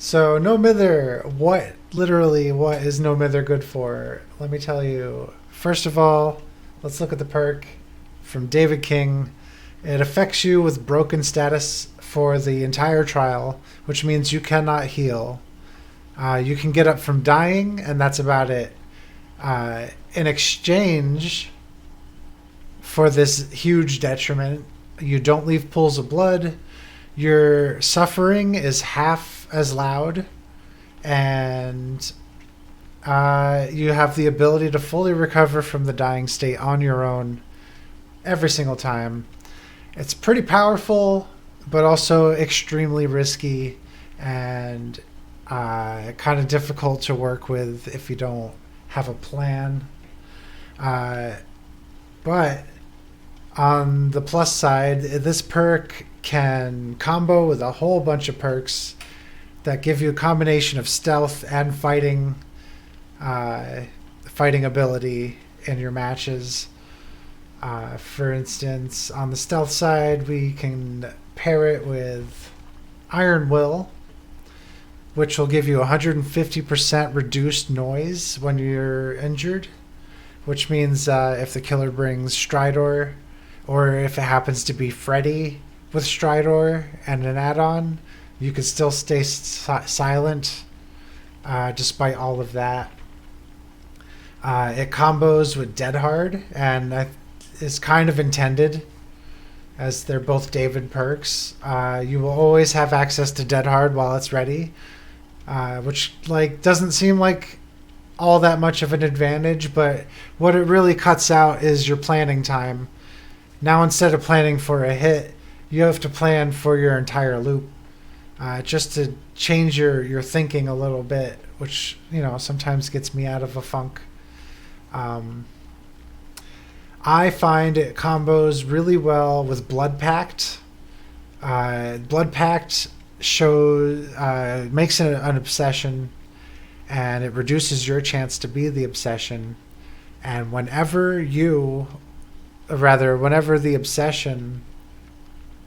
So no Mither, what is no Mither good for? Let me tell you. First of all, let's look at the perk from David King. It affects you with broken status for the entire trial, which means you cannot heal. You can get up from dying, and that's about it. In exchange for this huge detriment, you don't leave pools of blood. Your suffering is half as loud, and you have the ability to fully recover from the dying state on your own every single time. It's pretty powerful, but also extremely risky and kind of difficult to work with if you don't have a plan. But on the plus side, this perk can combo with a whole bunch of perks that give you a combination of stealth and fighting ability in your matches. For instance, on the stealth side, we can pair it with Iron Will, which will give you 150% reduced noise when you're injured, which means if the killer brings Stridor, or if it happens to be Freddy with Stridor and an add-on, you can still stay silent despite all of that. It combos with Dead Hard, and is kind of intended as they're both David perks. You will always have access to Dead Hard while it's ready, which doesn't seem like all that much of an advantage, but what it really cuts out is your planning time. Now instead of planning for a hit, you have to plan for your entire loop, just to change your thinking a little bit, which sometimes gets me out of a funk. I find it combos really well with Blood Pact. Blood Pact makes it an obsession, and it reduces your chance to be the obsession. And whenever the obsession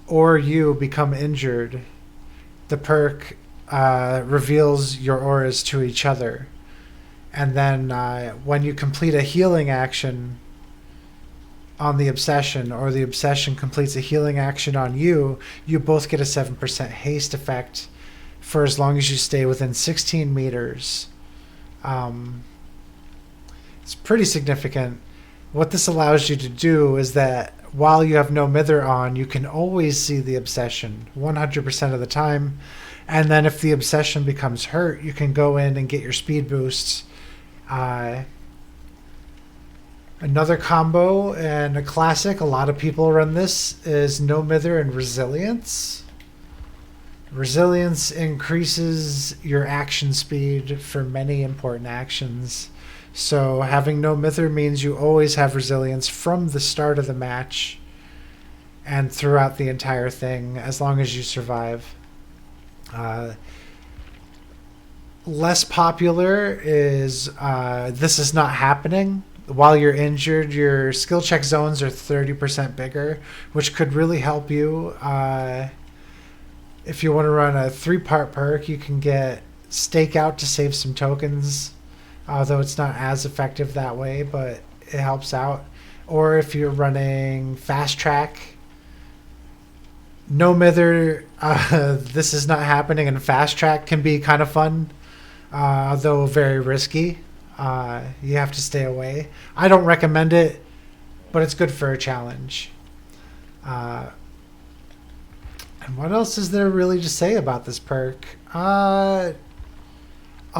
or you become injured, the perk reveals your auras to each other. And then when you complete a healing action on the obsession, or the obsession completes a healing action on you, you both get a 7% haste effect for as long as you stay within 16 meters. It's pretty significant. What this allows you to do is that while you have no Mither on, you can always see the obsession 100% of the time. And then if the obsession becomes hurt, you can go in and get your speed boosts. Another combo and a classic, a lot of people run this, is No Mither and Resilience. Resilience increases your action speed for many important actions. So having No Mither means you always have Resilience from the start of the match and throughout the entire thing, as long as you survive. Less popular is This Is Not Happening. While you're injured, your skill check zones are 30% bigger, which could really help you. If you want to run a 3-part perk, you can get Stakeout to save some tokens, although it's not as effective that way, but it helps out. Or if you're running Fast Track, No Mither, This Is Not Happening, and Fast Track can be kind of fun, though very risky. You have to stay away. I don't recommend it, but it's good for a challenge. And what else is there really to say about this perk? A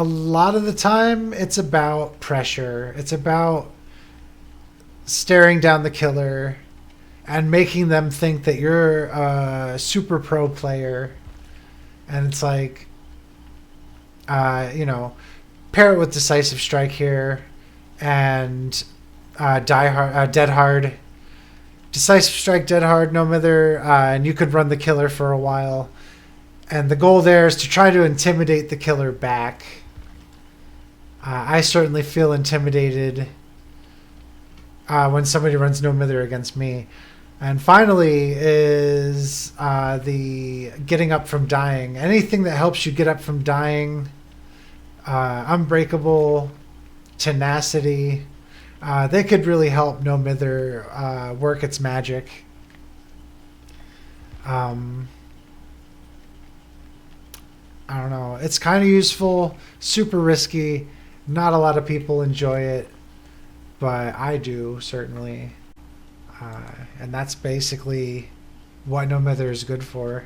lot of the time, it's about pressure. It's about staring down the killer and making them think that you're a super pro player. And it's like, pair it with Decisive Strike here and Dead Hard. Decisive Strike, Dead Hard, No Mither, and you could run the killer for a while. And the goal there is to try to intimidate the killer back. I certainly feel intimidated when somebody runs No Mither against me. And finally is the getting up from dying. Anything that helps you get up from dying. Unbreakable, tenacity. They could really help No Mither work its magic. I don't know. It's kind of useful, super risky. Not a lot of people enjoy it, but I do, certainly. And that's basically what No Mither is good for.